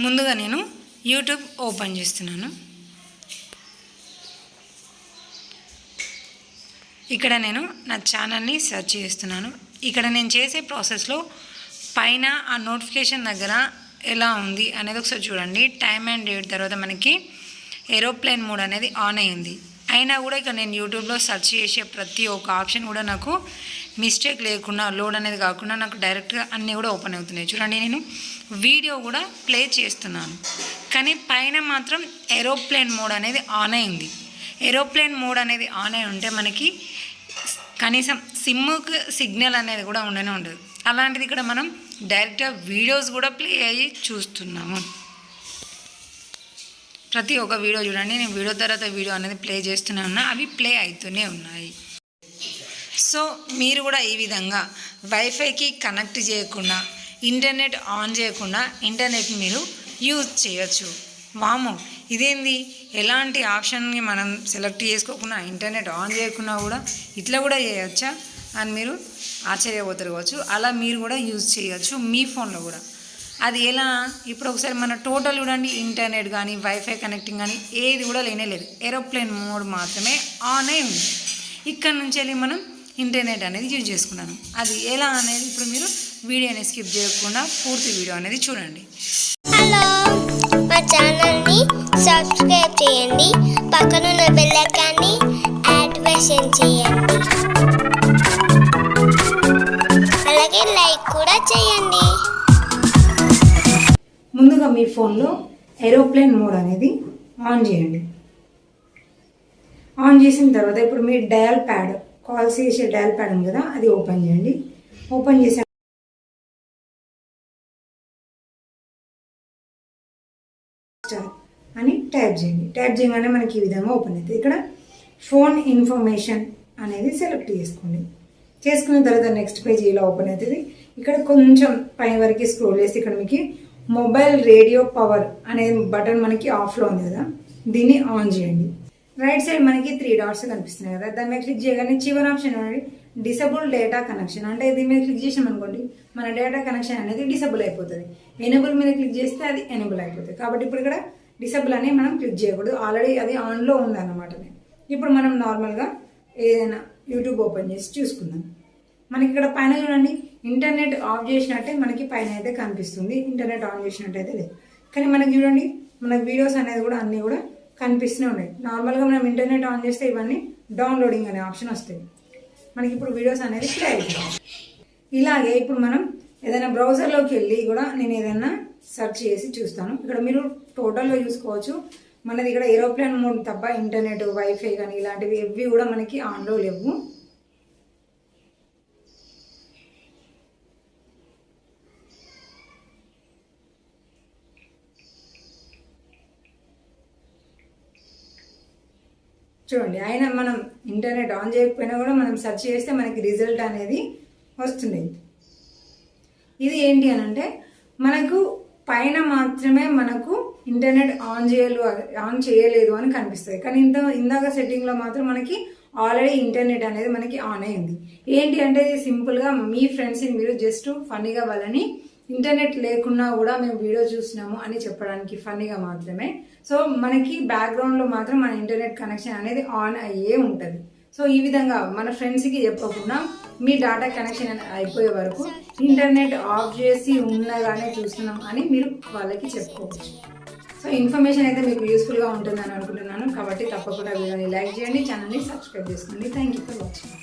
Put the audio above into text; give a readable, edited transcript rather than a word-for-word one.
ముందుగా నేను YouTube open చేస్తున్నాను. ఇక్కడ నేను నా ఛానల్ని సెర్చ్ చేస్తున్నాను. ఇక్కడ నేను చేసే ప్రాసెస్లో పైన ఆ నోటిఫికేషన్ దగ్గర ఎలా ఉంది అనేది ఒకసారి చూడండి. టైమ్ అండ్ డేట్ తర్వాత మనకి ఏరోప్లేన్ మోడ్ అనేది ఆన్ అయ్యింది. అయినా కూడా ఇక్కడ నేను యూట్యూబ్లో సెర్చ్ చేసే ప్రతి ఒక్క ఆప్షన్ కూడా నాకు మిస్టేక్ లేకుండా లోడ్ అనేది కాకుండా నాకు డైరెక్ట్గా అన్నీ కూడా ఓపెన్ అవుతున్నాయి. చూడండి, నేను వీడియో కూడా ప్లే చేస్తున్నాను, కానీ పైన మాత్రం ఏరోప్లేన్ మోడ్ అనేది ఆన్ అయింది. ఏరోప్లేన్ మోడ్ అనేది ఆన్ అయి ఉంటే మనకి కనీసం సిమ్కి సిగ్నల్ అనేది కూడా ఉండనే ఉండదు. అలాంటిది ఇక్కడ మనం డైరెక్ట్గా వీడియోస్ కూడా ప్లే అయ్యి చూస్తున్నాము. ప్రతి ఒక్క వీడియో చూడండి, నేను వీడియో తర్వాత వీడియో అనేది ప్లే చేస్తూనే ఉన్నా, అవి ప్లే అవుతూనే ఉన్నాయి. సో మీరు కూడా ఈ విధంగా వైఫైకి కనెక్ట్ చేయకుండా, ఇంటర్నెట్ ఆన్ చేయకుండా ఇంటర్నెట్ మీరు యూజ్ చేయొచ్చు. వామో ఇదేంది, ఎలాంటి ఆప్షన్ని మనం సెలెక్ట్ చేసుకోకుండా ఇంటర్నెట్ ఆన్ చేయకుండా కూడా ఇట్లా కూడా చేయొచ్చా అని మీరు ఆశ్చర్యపోతారు కావచ్చు. అలా మీరు కూడా యూజ్ చేయొచ్చు మీ ఫోన్లో కూడా. అది ఎలా, ఇప్పుడు ఒకసారి మన టోటల్ చూడండి, ఇంటర్నెట్ కానీ వైఫై కనెక్టింగ్ కానీ ఏది కూడా లేనే లేదు. ఏరోప్లేన్ మోడ్ మాత్రమే ఆన్ అయి ఉంది. ఇక్కడ నుంచి వెళ్ళి మనం ఇంటర్నెట్ అనేది యూజ్ చేసుకున్నాను. అది ఎలా అనేది ఇప్పుడు మీరు వీడియోని స్కిప్ చేయకుండా పూర్తి వీడియో అనేది చూడండి. హలో, మా ఛానల్ని సబ్స్క్రైబ్ చేయండి, పక్కనున్న బెల్ ఐకాన్ని యాక్టివేషన్ చేయండి, అలాగే లైక్ కూడా చేయండి. ముందుగా మీ ఫోన్లో ఏరోప్లేన్ మోడ్ అనేది ఆన్ చేయండి. ఆన్ చేసిన తర్వాత ఇప్పుడు మీ డయల్ ప్యాడ్, కాల్స్ చేసే డయల్ ప్యాడ్ ఉంది కదా, అది ఓపెన్ చేయండి. ఓపెన్ చేసే అని టైప్ చేయండి. టైప్ చేయగానే మనకి ఈ విధంగా ఓపెన్ అవుతుంది. ఇక్కడ ఫోన్ ఇన్ఫర్మేషన్ అనేది సెలెక్ట్ చేసుకోండి. చేసుకున్న తర్వాత నెక్స్ట్ పేజ్ ఇలా ఓపెన్ అవుతుంది. ఇక్కడ కొంచెం పై వరకు స్క్రోల్ చేసి ఇక్కడ మీకు మొబైల్ రేడియో పవర్ అనే బటన్ మనకి ఆఫ్లో ఉంది కదా, దీన్ని ఆన్ చేయండి. రైట్ సైడ్ మనకి 3 డాట్స్ కనిపిస్తున్నాయి కదా, దాని మీద క్లిక్ చేయగానే చివరి ఆప్షన్ అనేది డిసేబుల్ డేటా కనెక్షన్. అంటే దీని మీద క్లిక్ చేసాం అనుకోండి, మన డేటా కనెక్షన్ అనేది డిసేబుల్ అయిపోతుంది. ఎనేబుల్ మీద క్లిక్ చేస్తే అది ఎనేబుల్ అయిపోతుంది. కాబట్టి ఇప్పుడు ఇక్కడ డిసేబుల్ అని మనం క్లిక్ చేయకూడదు, ఆల్రెడీ అది ఆన్లో ఉందన్నమాట. ఇప్పుడు మనం నార్మల్గా ఏదైనా యూట్యూబ్ ఓపెన్ చేసి చూసుకుందాం. మనకి ఇక్కడ పైన చూడండి, ఇంటర్నెట్ ఆఫ్ చేసినట్టే మనకి పైన అయితే కనిపిస్తుంది, ఇంటర్నెట్ ఆన్ చేసినట్టు అయితే లేదు. కానీ మనకి చూడండి, మనకి వీడియోస్ అనేది కూడా అన్నీ కూడా కనిపిస్తూనే ఉన్నాయి. నార్మల్గా మనం ఇంటర్నెట్ ఆన్ చేస్తే ఇవన్నీ డౌన్లోడింగ్ అనే ఆప్షన్ వస్తాయి. మనకి ఇప్పుడు వీడియోస్ అనేది ప్లే అవుతుంది. ఇలాగే ఇప్పుడు మనం ఏదైనా బ్రౌజర్లోకి వెళ్ళి కూడా నేను ఏదైనా సెర్చ్ చేసి చూస్తాను. ఇక్కడ మీరు టోటల్గా చూసుకోవచ్చు, మనది ఇక్కడ ఏరోప్లేన్ మోడ్ తప్ప ఇంటర్నెట్, వైఫై కానీ ఇలాంటివి ఎవి కూడా మనకి ఆన్లో లేవు. చూడండి, అయినా మనం ఇంటర్నెట్ ఆన్ చేయకపోయినా కూడా మనం సెర్చ్ చేస్తే మనకి రిజల్ట్ అనేది వస్తుంది. ఇది ఏంటి అని అంటే, మనకు పైన మాత్రమే మనకు ఇంటర్నెట్ ఆన్ చేయలేదు అని కనిపిస్తుంది. కానీ ఇందాక సెట్టింగ్లో మాత్రం మనకి ఆల్రెడీ ఇంటర్నెట్ అనేది మనకి ఆన్ అయింది. ఏంటి అంటే, ఇది సింపుల్గా మీ ఫ్రెండ్స్ని మీరు జస్ట్ ఫన్నీగా వాళ్ళని ఇంటర్నెట్ లేకున్నా కూడా మేము వీడియో చూసినాము అని చెప్పడానికి ఫన్నీగా మాత్రమే. సో మనకి బ్యాక్గ్రౌండ్లో మాత్రం మన ఇంటర్నెట్ కనెక్షన్ అనేది ఆన్ అయ్యే ఉంటుంది. సో ఈ విధంగా మన ఫ్రెండ్స్కి చెప్పకుండా మీ డేటా కనెక్షన్ అయిపోయే వరకు ఇంటర్నెట్ ఆఫ్ చేసి ఉండగానే చూస్తున్నాం అని మీరు వాళ్ళకి చెప్పుకోవచ్చు. సో ఇన్ఫర్మేషన్ అయితే మీకు యూస్ఫుల్గా ఉంటుందని అనుకుంటున్నాను. కాబట్టి తప్పకుండా వీడియోని లైక్ చేయండి, ఛానల్ని సబ్స్క్రైబ్ చేసుకోండి. Thank you for watching.